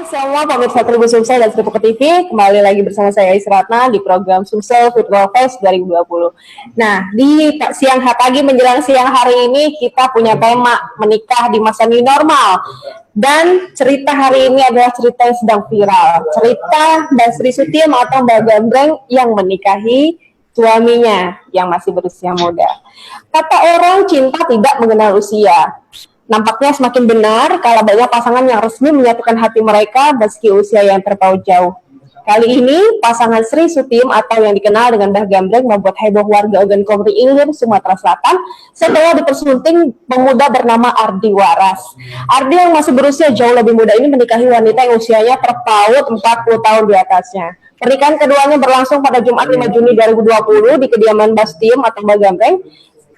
Semua pemirsa Tribun Sumsel dan Seribu TV, kembali lagi bersama saya Isratna di program Sumsel Virtual Fest 2020. Nah, di siang pagi menjelang siang hari ini kita punya tema menikah di masa new normal. Dan cerita hari ini adalah cerita yang sedang viral. Cerita Mbak Sri Sutim atau Mbak Gambreng yang menikahi suaminya yang masih berusia muda. Kata orang cinta tidak mengenal usia. Nampaknya semakin benar kalau banyak pasangan yang resmi menyatukan hati mereka meski usia yang terpaut jauh. Kali ini, pasangan Sri Sutim atau yang dikenal dengan Mbah Gambreng membuat heboh warga Ogan Komering Ilir, Sumatera Selatan setelah dipersunting pemuda bernama Ardi Waras. Ardi yang masih berusia jauh lebih muda ini menikahi wanita yang usianya terpaut 40 tahun di atasnya. Pernikahan keduanya berlangsung pada Jumat 5 Juni 2020 di kediaman Mbah Sutim atau Mbah Gambreng.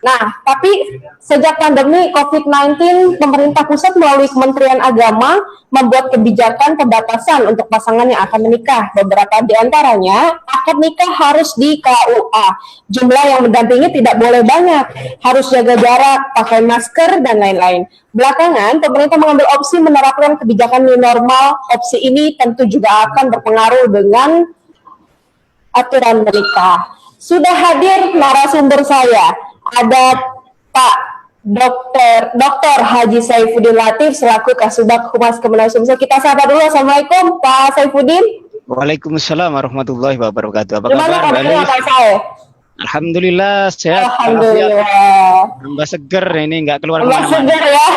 Nah, tapi sejak pandemi COVID-19, pemerintah pusat melalui Kementerian Agama membuat kebijakan pembatasan untuk pasangan yang akan menikah. Beberapa di antaranya, akad nikah harus di KUA. Jumlah yang mendampingi tidak boleh banyak, harus jaga jarak, pakai masker, dan lain-lain. Belakangan, pemerintah mengambil opsi menerapkan kebijakan new normal. Opsi ini tentu juga akan berpengaruh dengan aturan menikah. Sudah hadir narasumber saya. Ada Pak Dr. Haji Saifuddin Latif selaku Kasubag Humas Kementerian Sumsel. Kita sapa dulu. Assalamualaikum Pak Saifuddin. Waalaikumsalam warahmatullahi wabarakatuh. Apa kabar? Alhamdulillah sehat. Alhamdulillah. Tambah seger ini, nggak keluar kemana-mana. Seger ya.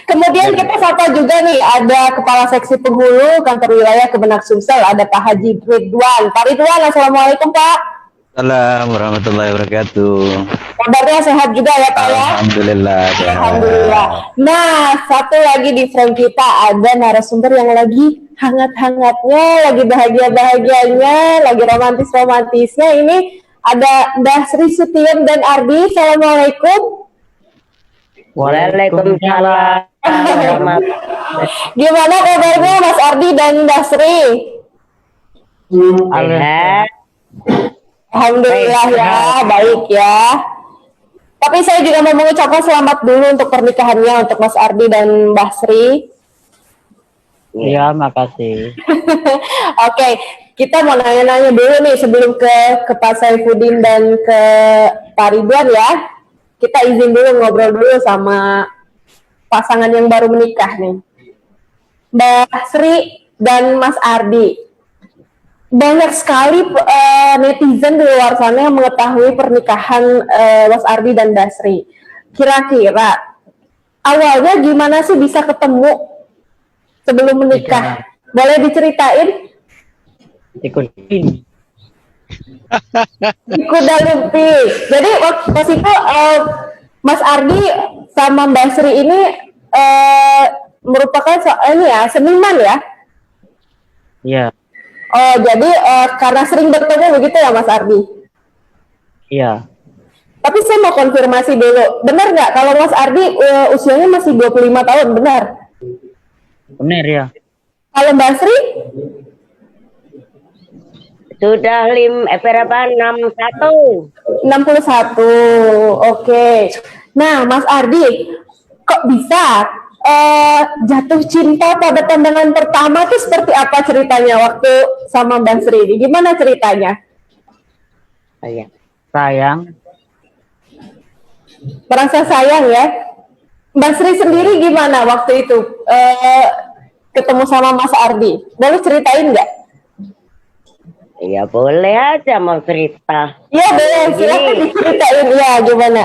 Kemudian kita sapa juga nih, ada Kepala Seksi Penghulu Kantor Wilayah Kemenak Sumsel, ada Pak Haji Ridwan. Pak Ridwan, assalamualaikum Pak. Assalamualaikum warahmatullahi wabarakatuh. Kabarnya sehat juga ya Pak ya? Alhamdulillah. Alhamdulillah. Nah, satu lagi di frame kita ada narasumber yang lagi hangat-hangatnya, lagi bahagia-bahagianya, lagi romantis-romantisnya. Ini ada Mbak Sri Sutim dan Ardi. Assalamualaikum. Waalaikumsalam. Gimana kabarnya Mas Ardi dan Mbak Sri? Alhamdulillah ya, baik ya. Tapi saya juga mau mengucapkan selamat dulu untuk pernikahannya untuk Mas Ardi dan Mbak Sri. Iya, makasih. Oke, kita mau nanya-nanya dulu nih sebelum ke Pak Saifuddin dan ke Pak Ridwan ya. Kita izin dulu ngobrol dulu sama pasangan yang baru menikah nih. Mbak Sri dan Mas Ardi. Banyak sekali netizen di luar sana yang mengetahui pernikahan Mas Ardi dan Mbak Sri. Kira-kira awalnya gimana sih bisa ketemu sebelum menikah? Boleh diceritain? Ikutin. Kuda lumping. Jadi pas itu Mas Ardi sama Mbak Sri ini merupakan seniman ya? Iya. Oh, jadi karena sering bertemu begitu ya Mas Ardi? Iya. Tapi saya mau konfirmasi dulu, benar nggak kalau Mas Ardi usianya masih 25 tahun, benar? Benar ya. Kalau Mbak Sri? Sudah 61. 61, oke. Nah, Mas Ardi, kok bisa jatuh cinta pada pandangan pertama itu seperti apa ceritanya waktu sama Mbak Sri? Gimana ceritanya? Sayang. Merasa sayang ya? Mbak Sri sendiri gimana waktu itu ketemu sama Mas Ardi? Boleh ceritain nggak? Ya boleh aja mau cerita. Iya boleh, silakan diceritain ya gimana?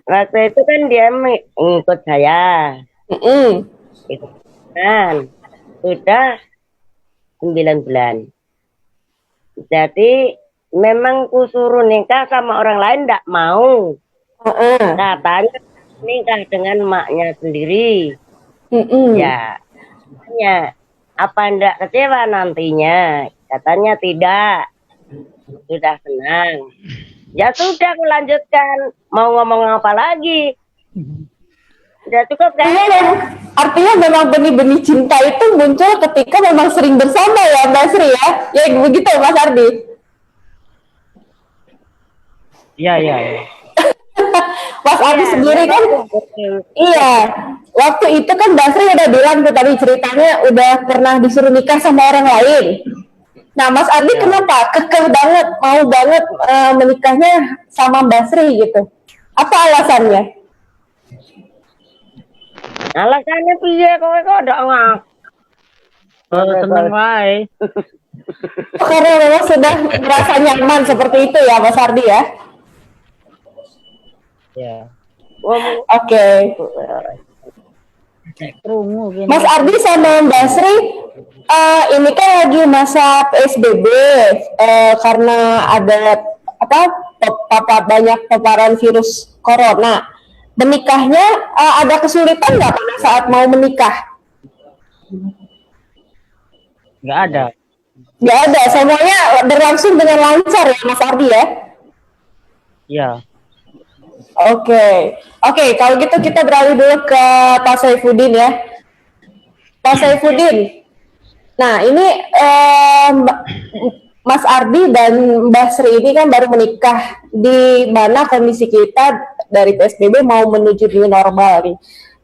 Waktu itu kan dia ngikut saya. Kan sudah 9 bulan. Jadi memang kusuruh nikah sama orang lain enggak mau. Katanya nikah dengan maknya sendiri. Ya, apa enggak kecewa nantinya? Katanya tidak. Sudah senang. Ya sudah, aku lanjutkan. Mau ngomong apa lagi? Sudah cukup kan? Artinya memang benih-benih cinta itu muncul ketika memang sering bersama ya Mbak Sri ya? Ya begitu Mas Ardi? Iya. Mas Adi sendiri kan, iya, waktu itu kan Basri udah bilang tuh tadi ceritanya udah pernah disuruh nikah sama orang lain. Nah, Mas Ardi kenapa kekeh banget, mau banget menikahnya sama Basri gitu? Apa alasannya? Alasannya piye kowe kok ndak ngak? Seneng wae. Karena memang sudah merasa nyaman seperti itu ya, Mas Ardi ya? Ya. Oke. Mas Ardi sama Basri, ini kan lagi masa PSBB karena ada banyak paparan virus corona. Menikahnya ada kesulitan nggak pada saat mau menikah? Nggak ada. Nggak ada, semuanya berlangsung dengan lancar ya Mas Ardi ya? Iya. Oke, kalau gitu kita beralih dulu ke Pak Saifuddin ya. Pak Saifuddin, nah ini Mas Ardi dan Mbak Sri ini kan baru menikah, di mana kondisi kita dari PSBB mau menuju new normal nih.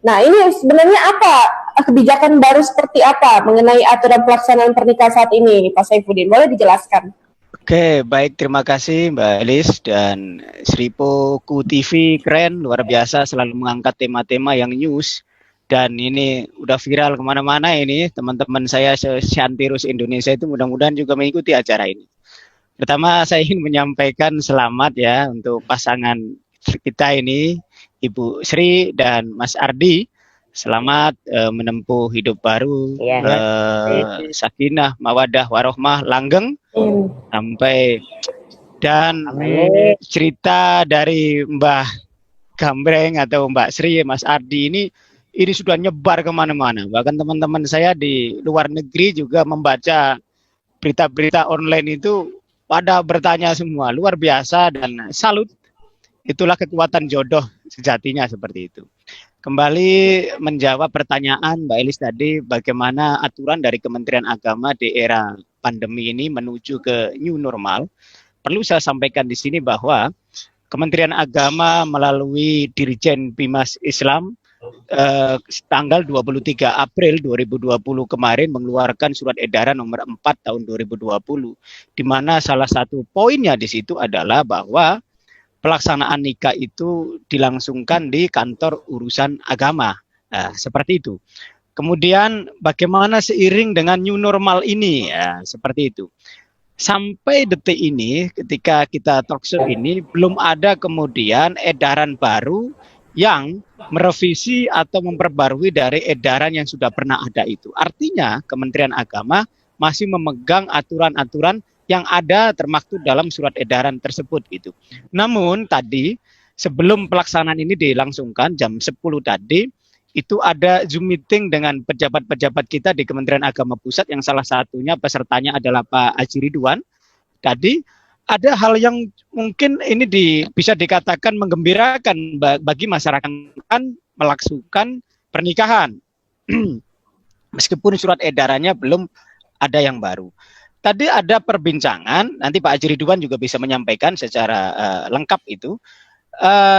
Nah ini sebenarnya apa kebijakan baru seperti apa mengenai aturan pelaksanaan pernikahan saat ini, Pak Saifuddin? Boleh dijelaskan? Oke, baik, terima kasih Mbak Elis dan Sripo TV, keren, luar biasa, selalu mengangkat tema-tema yang news. Dan ini udah viral kemana-mana ini, teman-teman saya Shantirus Indonesia itu mudah-mudahan juga mengikuti acara ini. Pertama saya ingin menyampaikan selamat ya untuk pasangan kita ini, Ibu Sri dan Mas Ardi. Selamat menempuh hidup baru, sakinah, mawadah, warohmah, langgeng, sampai dan cerita dari Mbah Gambreng atau Mbak Sri, Mas Ardi ini sudah nyebar kemana-mana. Bahkan teman-teman saya di luar negeri juga membaca berita-berita online itu pada bertanya semua, luar biasa dan salut. Itulah kekuatan jodoh sejatinya seperti itu. Kembali menjawab pertanyaan Mbak Elis tadi, bagaimana aturan dari Kementerian Agama di era pandemi ini menuju ke new normal. Perlu saya sampaikan di sini bahwa Kementerian Agama melalui Dirjen Bimas Islam tanggal 23 April 2020 kemarin mengeluarkan surat edaran nomor 4 tahun 2020, di mana salah satu poinnya di situ adalah bahwa pelaksanaan nikah itu dilangsungkan di kantor urusan agama. Nah, seperti itu. Kemudian bagaimana seiring dengan new normal ini? Ya, seperti itu. Sampai detik ini ketika kita talk show ini belum ada kemudian edaran baru yang merevisi atau memperbarui dari edaran yang sudah pernah ada itu. Artinya Kementerian Agama masih memegang aturan-aturan yang ada termaktub dalam surat edaran tersebut gitu. Namun tadi sebelum pelaksanaan ini dilangsungkan jam 10 tadi itu ada Zoom meeting dengan pejabat-pejabat kita di Kementerian Agama Pusat yang salah satunya pesertanya adalah Pak Haji Ridwan. Tadi ada hal yang mungkin ini bisa dikatakan menggembirakan bagi masyarakat kan melangsungkan pernikahan. Meskipun surat edarannya belum ada yang baru. Tadi ada perbincangan, nanti Pak Haji Ridwan juga bisa menyampaikan secara lengkap itu.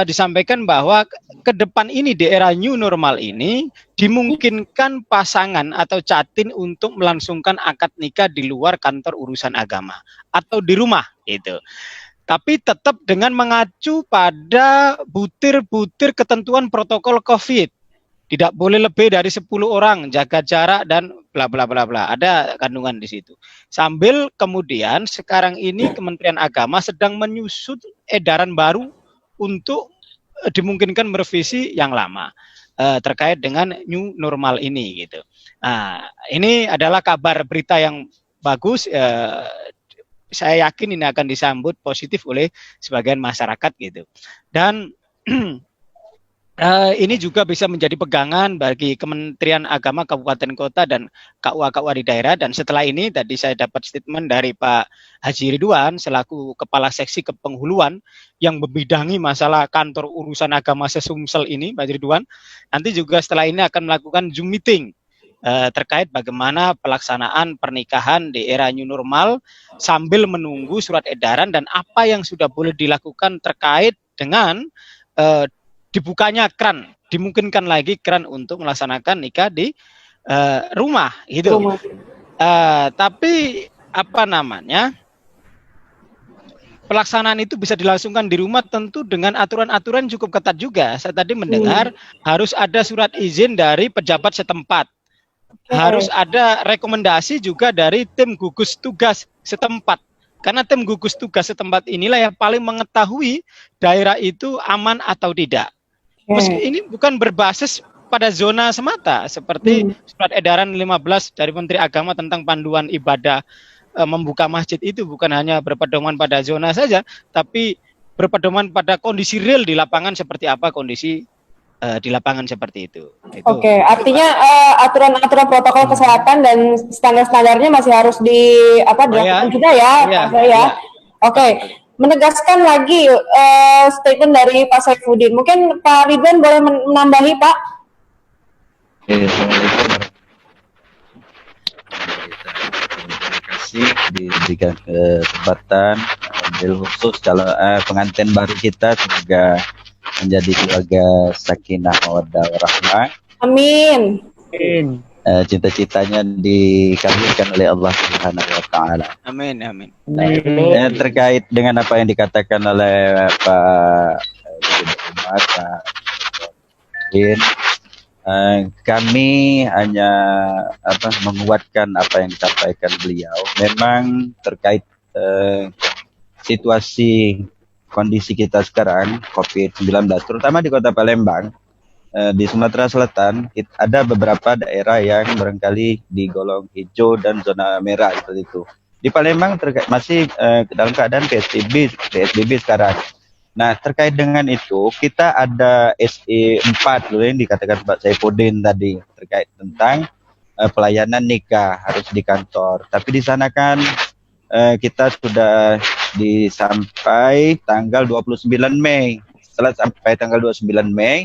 Disampaikan bahwa ke depan ini di era new normal ini dimungkinkan pasangan atau catin untuk melangsungkan akad nikah di luar kantor urusan agama atau di rumah gitu. Tapi tetap dengan mengacu pada butir-butir ketentuan protokol COVID. Tidak boleh lebih dari 10 orang, jaga jarak dan bla bla bla bla. Ada kandungan di situ. Sambil kemudian sekarang ini Kementerian Agama sedang menyusun edaran baru untuk dimungkinkan merevisi yang lama terkait dengan new normal ini gitu. Nah, ini adalah kabar berita yang bagus. Saya yakin ini akan disambut positif oleh sebagian masyarakat gitu. Dan ini juga bisa menjadi pegangan bagi Kementerian Agama Kabupaten Kota dan KUA-KUA di daerah. Dan setelah ini tadi saya dapat statement dari Pak Haji Ridwan selaku Kepala Seksi Kepenghuluan yang membidangi masalah kantor urusan agama Sesumsel ini, Pak Haji Ridwan. Nanti juga setelah ini akan melakukan Zoom meeting terkait bagaimana pelaksanaan pernikahan di era new normal sambil menunggu surat edaran dan apa yang sudah boleh dilakukan terkait dengan dibukanya keran, dimungkinkan lagi keran untuk melaksanakan nikah di rumah gitu. Tapi apa namanya, pelaksanaan itu bisa dilangsungkan di rumah tentu dengan aturan-aturan cukup ketat juga. Saya tadi mendengar harus ada surat izin dari pejabat setempat. Harus ada rekomendasi juga dari tim gugus tugas setempat. Karena tim gugus tugas setempat inilah yang paling mengetahui daerah itu aman atau tidak. Meski ini bukan berbasis pada zona semata, seperti surat edaran 15 dari Menteri Agama tentang panduan ibadah membuka masjid itu bukan hanya berpedoman pada zona saja, tapi berpedoman pada kondisi real di lapangan seperti apa kondisi di lapangan seperti itu. Oke, artinya aturan-aturan protokol kesehatan dan standar-standarnya masih harus dilakukan juga ya, Pak ya. Oke, menegaskan lagi statement dari Pak Saifuddin. Mungkin Pak Ridwan boleh menambahi, Pak? Assalamualaikum. Terima kasih diberikan kesempatan khusus calon pengantin baru kita, semoga menjadi keluarga sakinah mawaddah warahmah. Amin. Cita-citanya dikabulkan oleh Allah Subhanahu wa taala. Amin, amin. Terkait dengan apa yang dikatakan oleh Pak Umar, kami hanya menguatkan apa yang disampaikan beliau. Memang terkait situasi kondisi kita sekarang COVID-19, terutama di Kota Palembang, di Sumatera Selatan, ada beberapa daerah yang barangkali digolong hijau dan zona merah seperti itu. Di Palembang masih dalam keadaan PSBB sekarang. Nah, terkait dengan itu, kita ada SE 4 loh yang dikatakan Pak Saifuddin tadi, terkait tentang pelayanan nikah harus di kantor. Tapi di sana kan kita sudah sampai tanggal 29 Mei. Setelah sampai tanggal 29 Mei,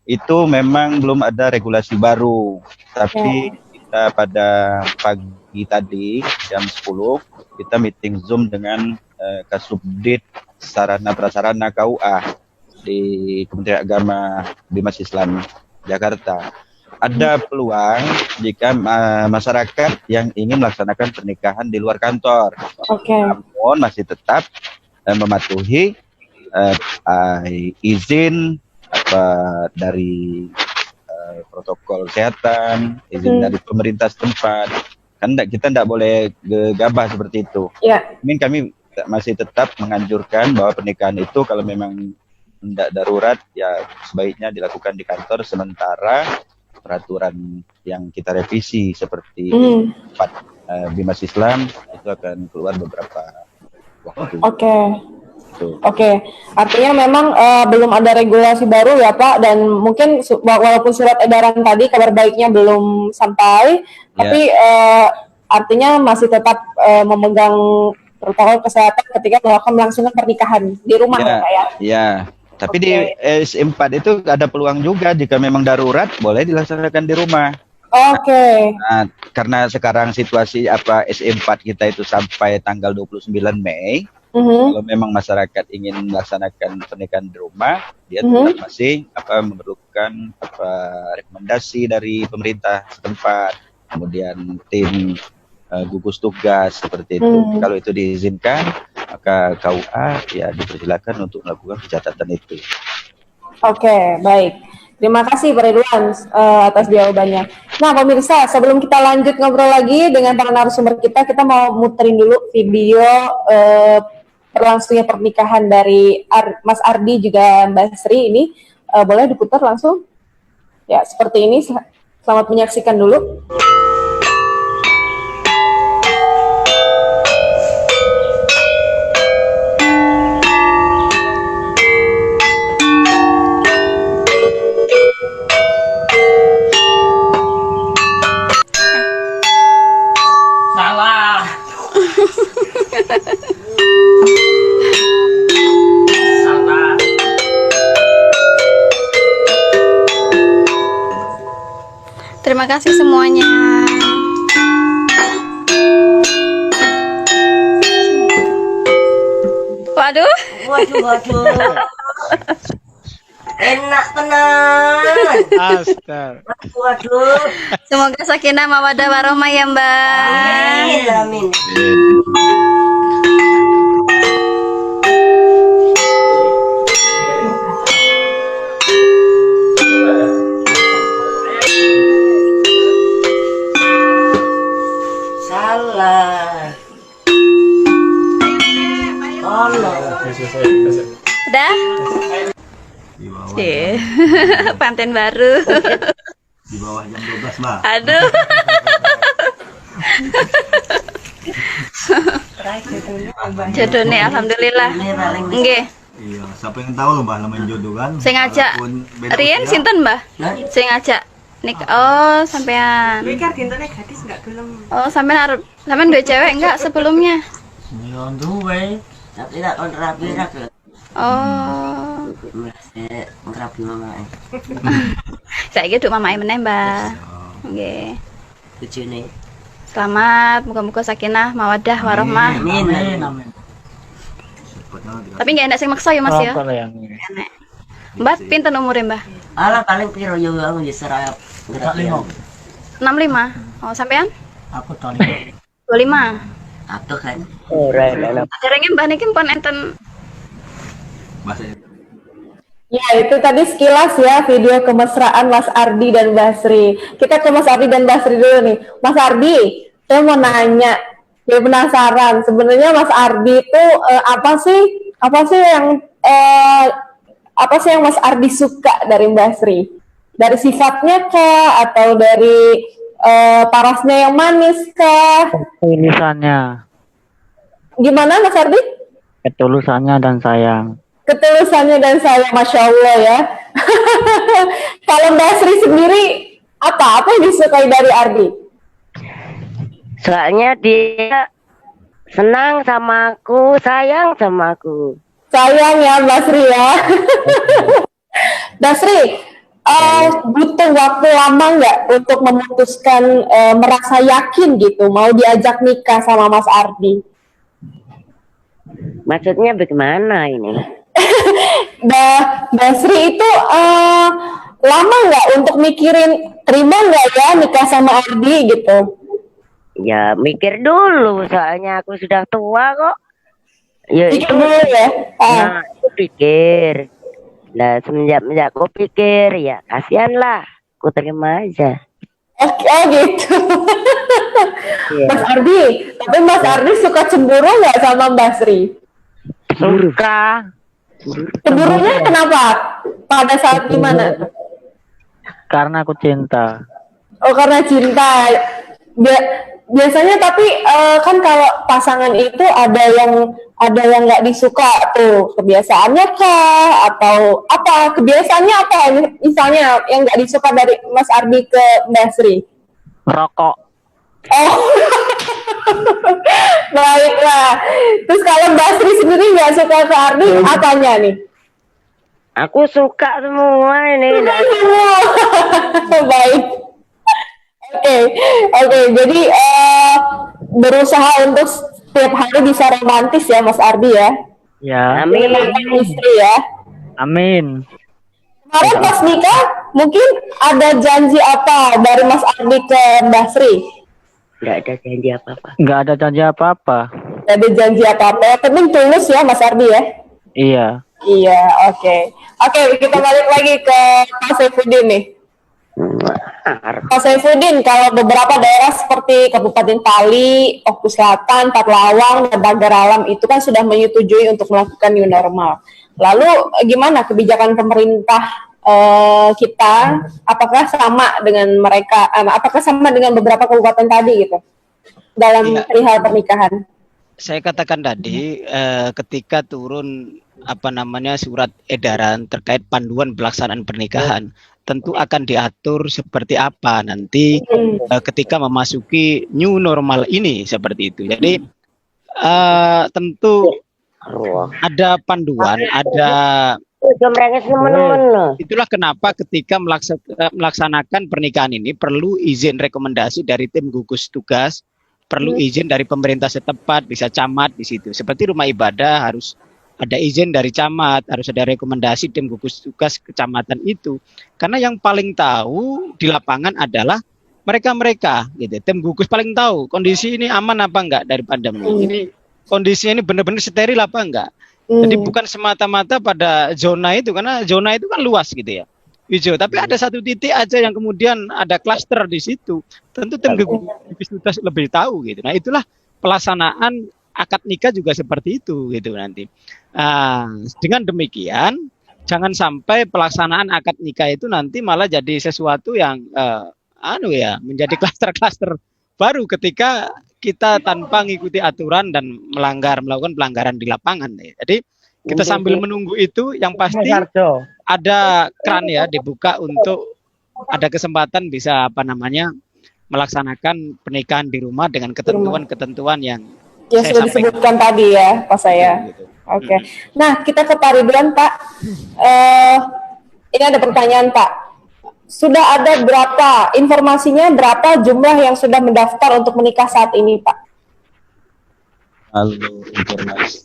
itu memang belum ada regulasi baru. Tapi kita pada pagi tadi, jam 10, kita meeting Zoom dengan Kasubdit Sarana Prasarana KUA di Kementerian Agama Bimas Islam Jakarta. Ada peluang jika masyarakat yang ingin melaksanakan pernikahan di luar kantor, namun masih tetap mematuhi izin dari protokol kesehatan, izin dari pemerintah setempat. Kan kita tidak boleh gegabah seperti itu. Kami masih tetap menganjurkan bahwa pernikahan itu kalau memang tidak darurat, ya sebaiknya dilakukan di kantor, sementara peraturan yang kita revisi seperti Bimas Islam itu akan keluar beberapa waktu. Oke. Artinya memang belum ada regulasi baru ya Pak, dan mungkin walaupun surat edaran tadi kabar baiknya belum sampai, tapi artinya masih tetap memegang protokol kesehatan ketika melakukan melangsungan pernikahan di rumah ya Pak ya? Iya. Tapi di S4 itu ada peluang juga jika memang darurat boleh dilaksanakan di rumah. Nah, karena sekarang situasi S4 kita itu sampai tanggal 29 Mei. Kalau memang masyarakat ingin melaksanakan pernikahan di rumah, dia tetap masih memerlukan rekomendasi dari pemerintah setempat, kemudian tim gugus tugas seperti itu. Kalau itu diizinkan, maka KUA ya dipersilakan untuk melakukan pencatatan itu. Baik. Terima kasih Pak Ridwan atas jawabannya. Nah pemirsa, sebelum kita lanjut ngobrol lagi dengan para narasumber kita mau muterin dulu video berlangsungnya pernikahan dari Mas Ardi juga Mbak Sri ini. Boleh diputar langsung? Ya, seperti ini. Selamat menyaksikan dulu. Terima kasih semuanya. Waduh. Enak tenang. Astaga. Waduh. Semoga sakinah mawaddah warahmah ya Mbak. Amin. Salah. Udah? Iya. Panten baru. Di bawah jam 12, Mbak. Aduh. Jodohnya alhamdulillah. Nggih. Iya, siapa yang tahu loh, Mbak, namanya jodoh kan? Sing ngajak Walaupun beda Rian usia. sinten, Mbah? Sing ngajak nik oh sampean. Oh, sampean dua cewek enggak sebelumnya? Iya, duwe. Tapi tak kon rapi-rapi. Oh. Ngerapi mamae. Saiki duk mamae meneh, Mbah. Nggih. Bojone. Selamat, muga-muga sakinah mawaddah warahmah. Amin. Cepatnya nanti. Tapi nggak enak sing maksa ya, Mas ya. Enak. Mbah, pinten umure, Mbah? Alah paling piro yo aku ya serap. Gerak 65. Oh, sampean? Aku tahun 25. Apa kan? Ora enak. Derenge Mbah niki pun enten. Bahasa Ya, itu tadi sekilas ya video kemesraan Mas Ardi dan Basri. Kita ke Mas Ardi dan Basri dulu nih. Mas Ardi, saya mau nanya, saya penasaran. Sebenarnya Mas Ardi itu apa sih yang Mas Ardi suka dari Basri? Dari sifatnya kah, atau dari parasnya yang manis kah? Ketulusannya, Gimana Mas Ardi? ketulusannya dan sayang. Ketulusannya dan saya, Masya Allah ya. Kalau Basri sendiri, apa yang disukai dari Ardi? Soalnya dia senang sama aku, sayang sama aku. Sayang ya Basri ya. Basri, butuh waktu lama nggak untuk memutuskan merasa yakin gitu, mau diajak nikah sama Mas Ardi? Maksudnya bagaimana ini? Basri itu lama nggak untuk mikirin terima nggak ya nikah sama Ardi gitu? Ya mikir dulu, soalnya aku sudah tua kok. Ya Pikir itu, dulu ya. nah, aku pikir. Nah semenjak aku pikir, ya kasihan lah, aku terima aja. Oke, gitu. Iya. Mas Ardi, tapi Mas Ardi suka cemburu nggak sama Basri? Suka. Cemburunya kenapa? Pada saat gimana? Karena aku cinta. Oh, karena cinta. Biasanya tapi kan kalau pasangan itu ada yang nggak disuka tuh, kebiasaannya kah atau apa? Kebiasaannya apa? Misalnya yang nggak disuka dari Mas Ardi ke Basri? Rokok. Oh, baiklah. Terus kalau Basri sendiri nggak suka ke Ardi, apanya nih? Aku suka semua ini. Baik. Oke. Jadi berusaha untuk setiap hari bisa romantis ya, Mas Ardi ya. Ya. Amin. Dengan istri ya. Amin. Kemarin pas nikah, mungkin ada janji apa dari Mas Ardi ke Basri? Nggak ada janji apa-apa. Nggak ada janji apa-apa. Gak ada janji apa-apa. Yang penting tulus ya, Mas Ardi ya. Iya. Iya, oke. Oke, kita balik lagi ke Pak Saifuddin nih. Pak Saifuddin, kalau beberapa daerah seperti Kabupaten Pali, Oku Selatan, Patlawang, dan Pagar Alam itu kan sudah menyetujui untuk melakukan new normal. Lalu gimana kebijakan pemerintah kita? Apakah sama dengan mereka? Apakah sama dengan beberapa kabupaten tadi gitu dalam Iya. perihal pernikahan? Saya katakan tadi ketika turun surat edaran terkait panduan pelaksanaan pernikahan, tentu akan diatur seperti apa nanti ketika memasuki new normal ini seperti itu. Jadi tentu ada panduan, ada. Itulah kenapa ketika melaksanakan pernikahan ini perlu izin rekomendasi dari tim gugus tugas, perlu izin dari pemerintah setempat, bisa camat di situ. Seperti rumah ibadah harus ada izin dari camat, harus ada rekomendasi tim gugus tugas kecamatan itu. Karena yang paling tahu di lapangan adalah mereka gitu. Tim gugus paling tahu kondisi ini aman apa enggak dari pandemi. Ini kondisinya ini benar-benar steril apa enggak. Jadi bukan semata-mata pada zona itu, karena zona itu kan luas gitu ya, hijau. Tapi ada satu titik aja yang kemudian ada klaster di situ. Tentu tim gugus tugas lebih tahu gitu. Nah itulah pelaksanaan akad nikah juga seperti itu gitu nanti. Dengan demikian jangan sampai pelaksanaan akad nikah itu nanti malah jadi sesuatu yang menjadi klaster-klaster baru ketika kita tanpa mengikuti aturan dan melakukan pelanggaran di lapangan. Jadi kita sambil menunggu itu, yang pasti ada keran ya dibuka untuk ada kesempatan bisa melaksanakan pernikahan di rumah dengan ketentuan-ketentuan yang sudah disebutkan tadi ya Pak saya. Gitu. Oke. Nah kita ke Pak Ridwan Pak. Ini ada pertanyaan Pak. Sudah ada berapa, informasinya berapa jumlah yang sudah mendaftar untuk menikah saat ini, Pak? Halo, informasi.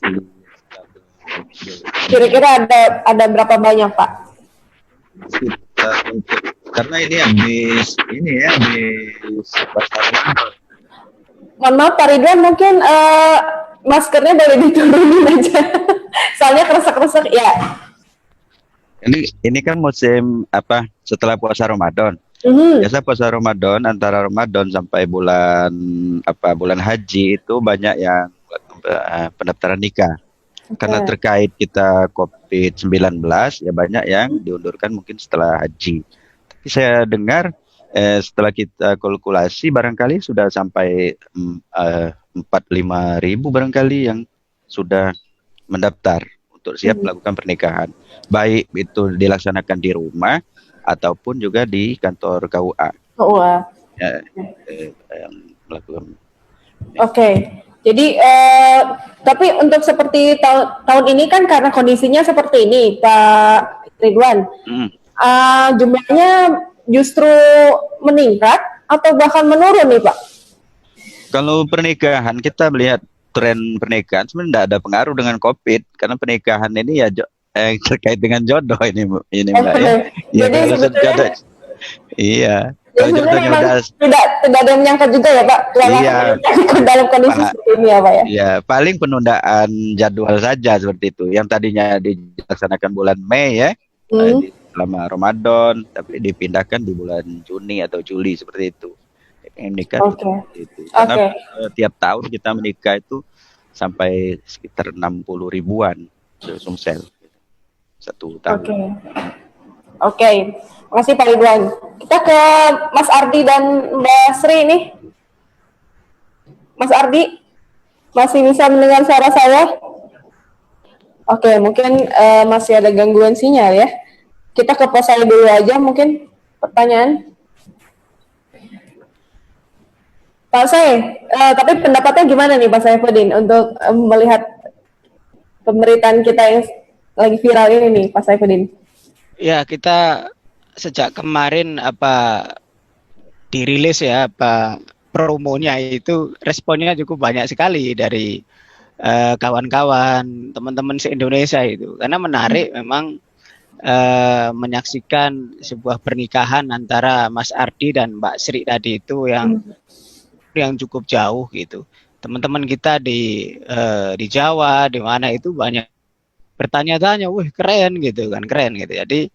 Kira-kira ada berapa banyak, Pak? Karena ini habis pasar. Mohon maaf, Pak Ridwan, mungkin maskernya boleh diturunin aja. Soalnya keresek-keresek, ya. Ini kan musim setelah puasa Ramadan. Biasa puasa Ramadan, antara Ramadan sampai bulan haji itu banyak yang pendaftaran nikah. Karena terkait kita COVID-19 ya banyak yang diundurkan mungkin setelah haji. Tapi saya dengar setelah kita kalkulasi barangkali sudah sampai 45.000 barangkali yang sudah mendaftar untuk siap melakukan pernikahan, baik itu dilaksanakan di rumah ataupun juga di kantor KUA. Yang melakukan. Oke. Jadi tapi untuk seperti tahun ini kan karena kondisinya seperti ini, Pak Ridwan, jumlahnya justru meningkat atau bahkan menurun nih, Pak? Kalau pernikahan kita melihat tren pernikahan sebenarnya tidak ada pengaruh dengan COVID, karena pernikahan ini ya terkait dengan jodoh ini Mbak ya. Jadi sebetulnya iya. Kalau jodohnya udah tidak ada yang menyangka juga ya Pak. Iya. Dalam kondisi seperti ini ya Pak ya. Iya, paling penundaan jadwal saja seperti itu. Yang tadinya dilaksanakan bulan Mei ya, selama Ramadan, tapi dipindahkan di bulan Juni atau Juli seperti itu. Menikah itu. Karena tiap tahun kita menikah itu sampai sekitar 60 ribuan Sumsel satu tahun. Oke. Makasih Pak Ridwan. Kita ke Mas Ardi dan Mbak Sri nih. Mas Ardi, masih bisa mendengar suara saya? Oke, mungkin masih ada gangguan sinyal ya. Kita ke pos saya dulu aja mungkin pertanyaan. Pak Say, tapi pendapatnya gimana nih Pak Saifuddin untuk melihat pemberitaan kita yang lagi viral ini nih Pak Saifuddin? Ya, kita sejak kemarin dirilis ya promonya itu responnya cukup banyak sekali dari kawan-kawan, teman-teman se-Indonesia itu. Karena menarik memang menyaksikan sebuah pernikahan antara Mas Ardi dan Mbak Sri tadi itu yang cukup jauh gitu. Teman-teman kita di Jawa, di mana itu banyak bertanya-tanya, wih keren gitu kan, keren gitu. Jadi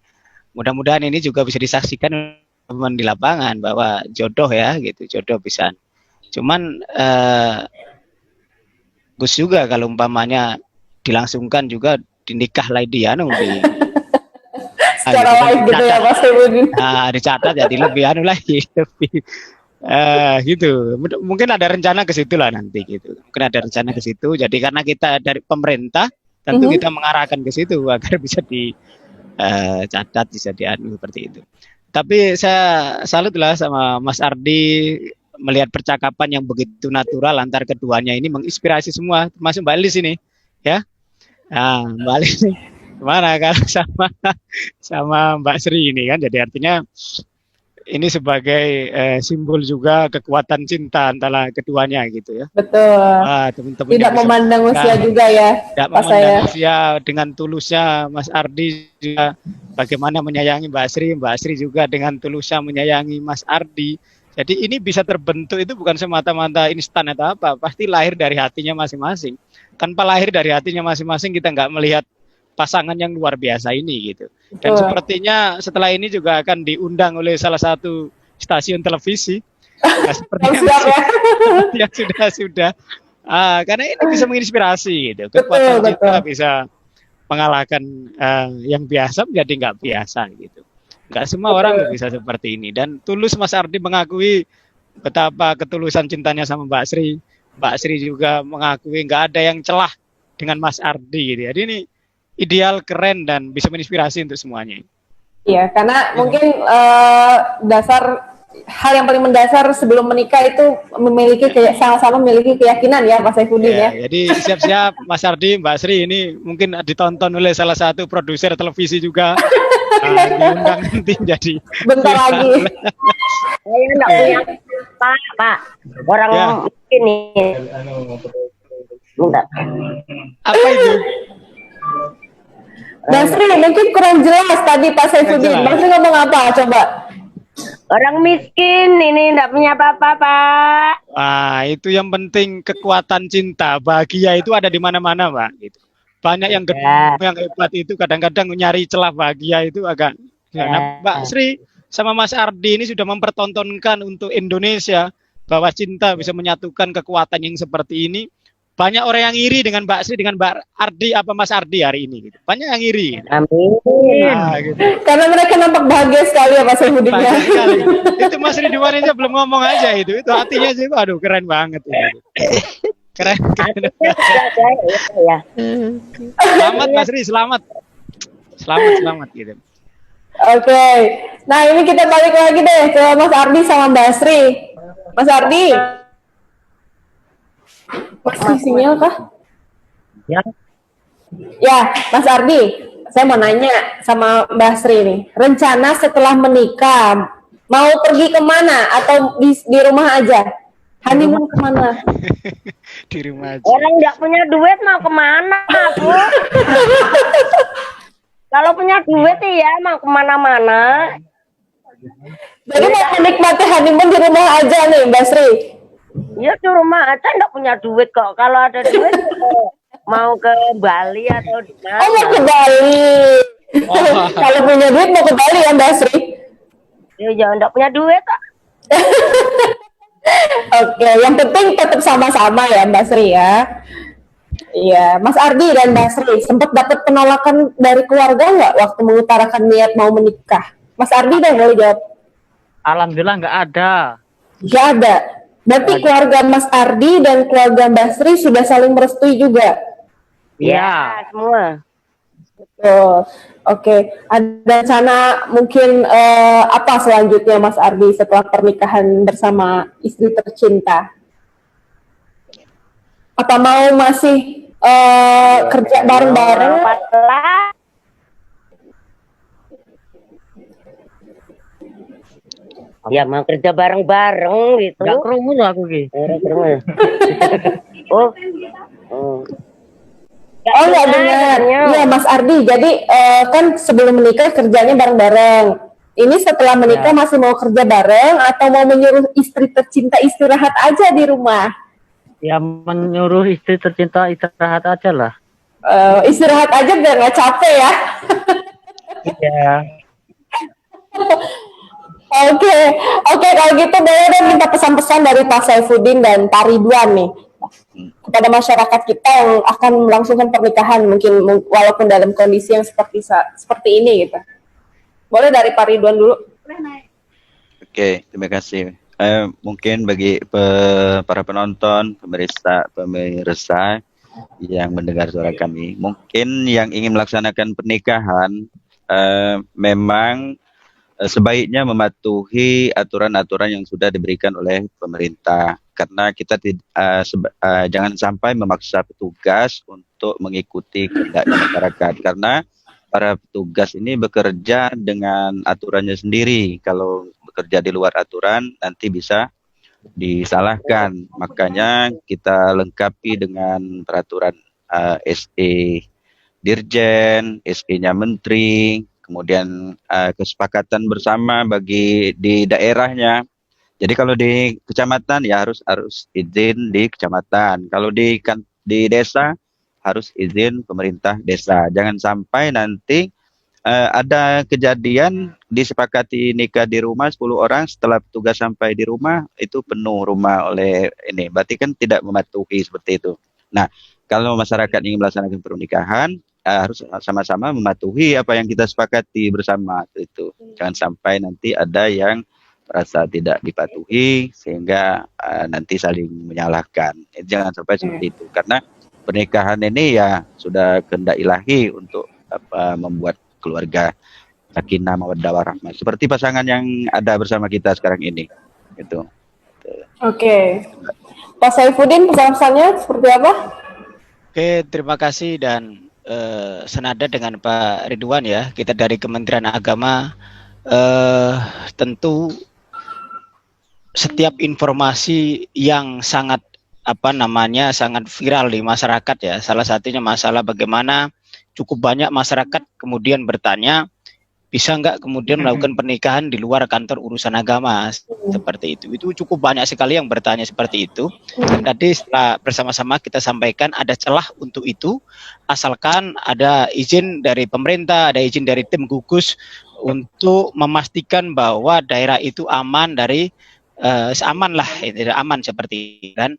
mudah-mudahan ini juga bisa disaksikan teman di lapangan bahwa jodoh ya gitu, jodoh bisa. Cuman Gus juga kalau umpamanya dilangsungkan juga dinikah lagi di secara live gitu ya Mas Saifuddin. Dicatat jadi lebih lagi lebih gitu. Mungkin ada rencana ke situ lah nanti gitu. Mungkin ada rencana ke situ. Jadi karena kita dari pemerintah tentu kita mengarahkan ke situ agar bisa dicatat, bisa seperti itu. Tapi saya salut lah sama Mas Ardi melihat percakapan yang begitu natural antar keduanya ini menginspirasi semua, termasuk Mbak Elis ini, ya. Nah, Mbak Elis ini gimana kalau sama Mbak Sri ini kan? Jadi artinya ini sebagai simbol juga kekuatan cinta antara keduanya gitu ya. Betul. Teman-teman Tidak memandang usia juga ya. Tidak Pas memandang saya. usia, dengan tulusnya Mas Ardi juga bagaimana menyayangi Mbak Sri juga dengan tulusnya menyayangi Mas Ardi. Jadi ini bisa terbentuk itu bukan semata-mata instan atau apa, pasti lahir dari hatinya masing-masing. Tanpa lahir dari hatinya masing-masing kita nggak melihat pasangan yang luar biasa ini gitu. Dan sepertinya setelah ini juga akan diundang oleh salah satu stasiun televisi. Nah, sepertinya sudah. Karena ini bisa menginspirasi gitu. Kekuatan cinta bisa mengalahkan yang biasa menjadi nggak biasa gitu. Nggak semua orang bisa seperti ini. Dan tulus Mas Ardi mengakui betapa ketulusan cintanya sama Mbak Sri. Mbak Sri juga mengakui nggak ada yang celah dengan Mas Ardi gitu. Jadi ini ideal, keren, dan bisa menginspirasi untuk semuanya. Iya, karena mungkin hal yang paling mendasar sebelum menikah itu sama-sama memiliki keyakinan ya, Mas Saifuddin ya. Jadi siap-siap Mas Ardi, Mbak Sri ini mungkin ditonton oleh salah satu produser televisi juga. Diundang nanti jadi. Bentar lagi. Saya enggak punya Pak. Orang ini. Enggak. Apa itu? Basri mungkin kurang jelas tadi Pak Saifuddin. Basri ngomong apa? Coba. Orang miskin ini enggak punya apa-apa, Pak. Itu yang penting kekuatan cinta, bahagia itu ada di mana-mana, Pak. Gitu. Banyak yang yang hebat itu kadang-kadang nyari celah bahagia itu agak. Nah, Mbak Sri sama Mas Ardi ini sudah mempertontonkan untuk Indonesia bahwa cinta bisa menyatukan kekuatan yang seperti ini. Banyak orang yang iri dengan Mbak Sri, dengan Mbak Ardi apa Mas Ardi hari ini. Gitu. Banyak yang iri. Gitu. Amin. Gitu. Karena mereka nampak bahagia sekali ya Pak Saifuddin. Bahagia sekali. Itu Mas Ridwan aja belum ngomong aja itu hatinya sih, aduh keren banget. Gitu. Keren. Selamat Mas Ri, selamat gitu. Oke. Nah ini kita balik lagi deh ke Mas Ardi sama Mbak Sri. Mas Ardi. Masih sinyal kah? Ya, Mas Ardi, saya mau nanya sama Mbak Sri nih. Rencana setelah menikah, mau pergi kemana atau di rumah aja? Honeymoon kemana? Di rumah aja. Orang nggak punya duit mau kemana, Bu? Kalau punya duit ya mau kemana-mana. Jadi mau menikmati honeymoon di rumah aja nih, Mbak Sri? Ya di rumah aja nggak punya duit kok. Kalau ada duit mau ke Bali atau di mana? Oh mau ke Bali. Kalau punya duit mau ke Bali ya Mbak Sri? Ya jangan nggak punya duit kok. Oke, yang penting tetap sama-sama ya Mbak Sri ya. Iya, Mas Ardi dan Mbak Sri sempat dapat penolakan dari keluarga nggak waktu mengutarakan niat mau menikah? Mas Ardi deh boleh jawab. Alhamdulillah nggak ada. Nggak ada. Berarti keluarga Mas Ardi dan keluarga Mbak Sri sudah saling merestui juga? Iya, semua. Betul. Oke, ada rencana mungkin apa selanjutnya Mas Ardi setelah pernikahan bersama istri tercinta? Apa mau masih kerja bareng-bareng? Ya mau kerja bareng-bareng gitu. Nggak kerumun aku Ki. Oh. Oh nggak dengar. Iya Mas Ardi. Jadi kan sebelum menikah kerjanya bareng-bareng. Ini setelah menikah masih mau kerja bareng atau mau menyuruh istri tercinta istirahat aja di rumah? Ya menyuruh istri tercinta istirahat aja lah. Istirahat aja biar nggak capek ya. Iya. Oke, kalau gitu boleh deh minta pesan-pesan dari Pak Saifuddin dan Pak Ridwan nih kepada masyarakat kita yang akan melangsungkan pernikahan mungkin walaupun dalam kondisi yang seperti ini gitu. Boleh dari Pak Ridwan dulu. Oke, terima kasih. Mungkin bagi para penonton, pemirsa yang mendengar suara kami, mungkin yang ingin melaksanakan pernikahan memang sebaiknya mematuhi aturan-aturan yang sudah diberikan oleh pemerintah, karena kita jangan sampai memaksa petugas untuk mengikuti kehendak masyarakat, karena para petugas ini bekerja dengan aturannya sendiri. Kalau bekerja di luar aturan nanti bisa disalahkan. Makanya kita lengkapi dengan peraturan SE Dirjen, SE-nya Menteri, kemudian kesepakatan bersama bagi di daerahnya. Jadi kalau di kecamatan ya harus izin di kecamatan. Kalau di desa harus izin pemerintah desa. Jangan sampai nanti ada kejadian disepakati nikah di rumah 10 orang, setelah petugas sampai di rumah itu penuh rumah oleh ini. Berarti kan tidak mematuhi seperti itu. Nah, kalau masyarakat ingin melaksanakan pernikahan harus sama-sama mematuhi apa yang kita sepakati bersama itu. Jangan sampai nanti ada yang merasa tidak dipatuhi sehingga nanti saling menyalahkan. Jangan sampai seperti itu, karena pernikahan ini ya sudah kehendak ilahi untuk membuat keluarga sakinah mawaddah warahmah seperti pasangan yang ada bersama kita sekarang ini. Gitu. Oke. Pak Saifuddin, pesan-pesannya seperti apa? Oke, terima kasih dan senada dengan Pak Ridwan ya, kita dari Kementerian Agama tentu setiap informasi yang sangat sangat viral di masyarakat ya. Salah satunya masalah bagaimana cukup banyak masyarakat kemudian bertanya, bisa nggak kemudian melakukan pernikahan di luar kantor urusan agama seperti itu. Itu cukup banyak sekali yang bertanya seperti itu. Dan tadi setelah bersama-sama kita sampaikan ada celah untuk itu, asalkan ada izin dari pemerintah, ada izin dari tim gugus untuk memastikan bahwa daerah itu aman dari aman lah, aman seperti itu. Dan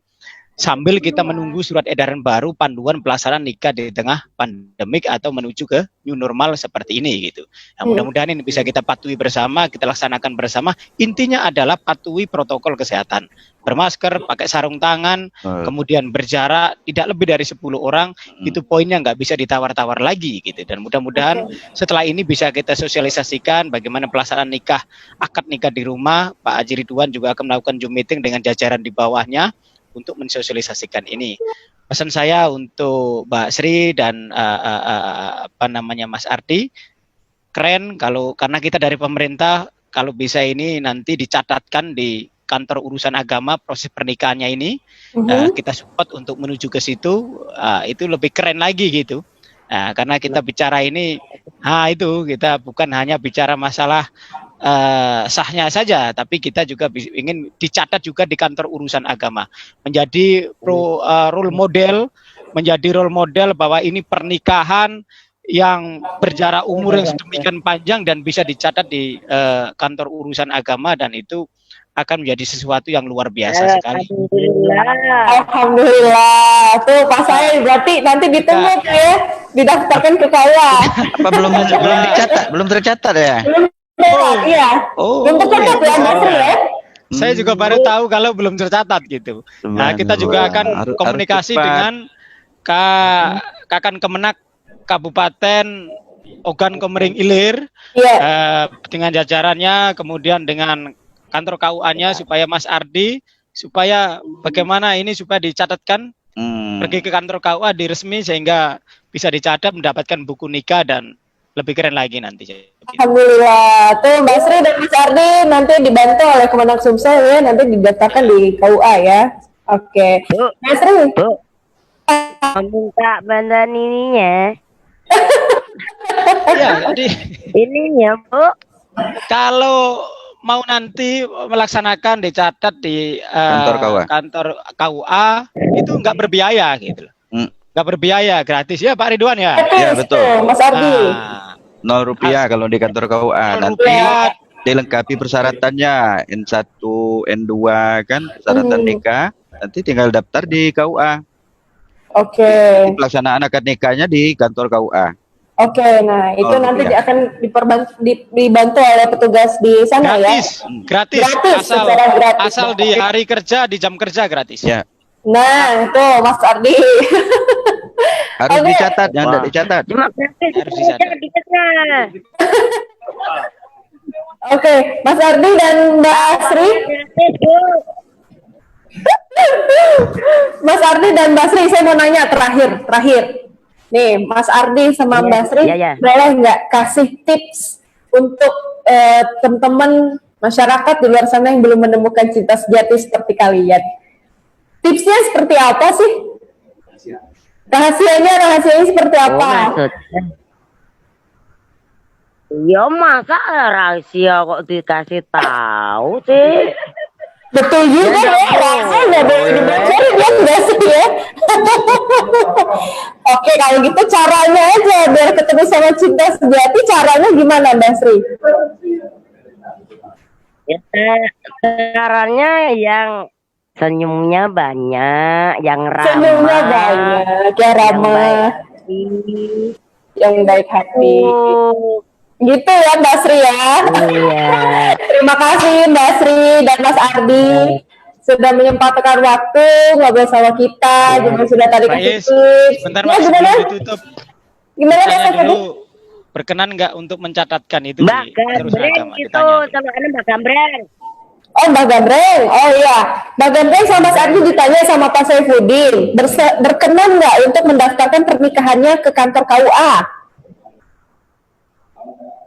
sambil kita menunggu surat edaran baru panduan pelaksanaan nikah di tengah pandemik atau menuju ke new normal seperti ini gitu. Nah, mudah-mudahan ini bisa kita patuhi bersama, kita laksanakan bersama. Intinya adalah patuhi protokol kesehatan. Bermasker, pakai sarung tangan, kemudian berjarak tidak lebih dari 10 orang, itu poinnya nggak bisa ditawar-tawar lagi gitu. Dan mudah-mudahan setelah ini bisa kita sosialisasikan bagaimana pelaksanaan nikah, akad nikah di rumah. Pak Haji Ridwan juga akan melakukan Zoom meeting dengan jajaran di bawahnya untuk mensosialisasikan ini. Pesan saya untuk Mbak Sri dan Mas Ardi, keren karena kita dari pemerintah, kalau bisa ini nanti dicatatkan di kantor urusan agama proses pernikahannya ini, kita support untuk menuju ke situ, itu lebih keren lagi gitu. Karena kita bicara ini, itu kita bukan hanya bicara masalah sahnya saja, tapi kita juga ingin dicatat juga di kantor urusan agama, menjadi role model bahwa ini pernikahan yang berjarak umur yang sedemikian panjang dan bisa dicatat di kantor urusan agama, dan itu akan menjadi sesuatu yang luar biasa sekali. Alhamdulillah. Tuh Pak Said, berarti nanti ditunggu ya, didaftarkan ke KUA. Apa belum tercatat ya? Iya. Belum tercatat ya, Mas Sri ya? Saya juga baru tahu kalau belum tercatat gitu. Nah, kita juga akan komunikasi dengan Kakan Kemenak Kabupaten Ogan Komering Ilir, dengan jajarannya, kemudian dengan kantor KUA-nya, supaya Mas Ardi, supaya bagaimana ini supaya dicatatkan, pergi ke kantor KUA diresmi sehingga bisa dicatat, mendapatkan buku nikah dan lebih keren lagi nanti. Alhamdulillah. Tuh Mbak Sri dan Mas Ardi nanti dibantu oleh Kemenang Sumsel ya, nanti didaftarkan di KUA ya. Oke. Mas Sri. Minta bantuan ininya. Ya, jadi Ininya, Bu. kalau mau nanti melaksanakan dicatat di kantor KUA itu nggak berbiaya gitu loh. Nggak berbiaya, gratis ya Pak Ridwan ya? Ya betul. Mas Ardi. Rp0 kalau di kantor KUA. Nanti dilengkapi persyaratannya, N1, N2 kan, persyaratan nikah. Nanti tinggal daftar di KUA. Oke. Pelaksanaan akad nikahnya di kantor KUA. Oke, nah itu nanti akan dibantu oleh petugas di sana gratis, ya? Gratis, gratis. Asal di hari kerja, di jam kerja gratis. Ya. Nah, itu Mas Ardi. Harus dicatat, jangan tidak dicatat. Harus dicatat. Oke, Mas Ardi dan Mbak Sri. Mas Ardi dan Mbak Sri, saya mau nanya terakhir. Nih, Mas Ardi sama Mbak Sri, boleh nggak kasih tips untuk teman-teman masyarakat di luar sana yang belum menemukan cinta sejati seperti kalian? Tipsnya seperti apa sih? Rahasianya seperti apa? Ya masa rahasia kok dikasih tahu sih? Betul juga ya, rahasia nggak boleh dibocorin ya, nggak sih ya? Oke, kalau gitu caranya aja biar ketemu sama cinta sejati, caranya gimana Mbak Sri? Ya, caranya yang senyumnya banyak, yang ramah, Senyumnya banyak, yang ramah, yang baik hati. Gitu ya Mbak Sri ya. Iya. Terima kasih Mbak Sri dan Mas Ardi sudah menyempatkan waktu ngobrol sama kita. Juga sudah tadi kasih tips. Bentar Ya, Mas, gimana? sebelum ditutup. Gimana Saya Mas Ardi? dulu berkenan nggak untuk mencatatkan itu Mbak di Gambreng agama? gitu, Ditanya. sama Mbak Gambreng. Oh Mbak Gambreng, oh iya, Mbak Gambreng sama Mas Ardi ditanya sama Pak Saifuddin, berkenan nggak untuk mendaftarkan pernikahannya ke kantor KUA?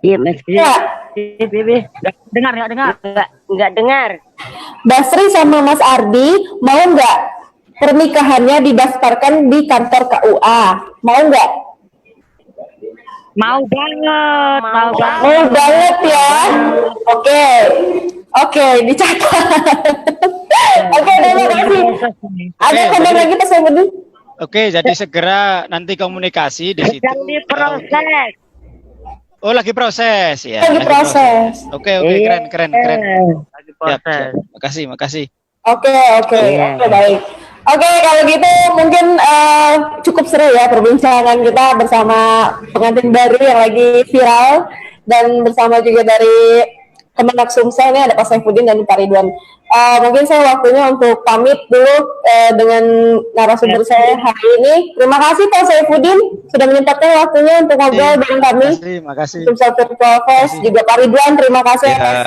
Iya Mas. Ya. Dengar nggak dengar? Nggak dengar. Mbak Sri sama Mas Ardi mau nggak pernikahannya didaftarkan di kantor KUA? Mau nggak? Mau banget, mau banget. Mau banget ya. Oke, dicatat. Oke, terima kasih. Ada komen lagi Pak Saifuddin? Oke, jadi segera nanti komunikasi di situ. Sedang diproses. Oh, lagi proses ya. Lagi proses. Oke, keren. Lagi Siap. proses. Makasih. Oke, baik. Oke, kalau gitu mungkin cukup seru ya perbincangan kita bersama pengantin baru yang lagi viral dan bersama juga dari Kemenak Sumsel, ini ada Pak Saifuddin dan Pak Ridwan. Mungkin saya waktunya untuk pamit dulu dengan narasumber saya hari ini. Terima kasih Pak Saifuddin sudah menyempatkan waktunya untuk ngobrol bareng kami. Makasih. Sumsel Virtual Fest, juga Pak Ridwan, terima kasih atas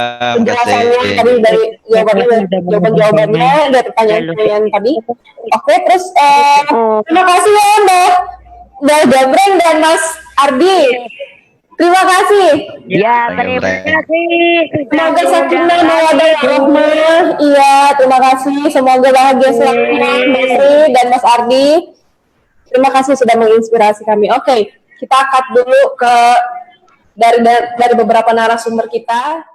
penjelasannya tadi dari jawabannya dari pertanyaan tadi. Oke, terus terima kasih ya Mbak Gambreng dan Mas Ardi. Terima kasih. Ya, terima kasih. Semoga sakinah mawaddah warahmah. Iya, terima kasih. Semoga bahagia selalu Mbak Sri dan Mas Ardi. Terima kasih sudah menginspirasi kami. Oke, kita cut dulu ke dari beberapa narasumber kita.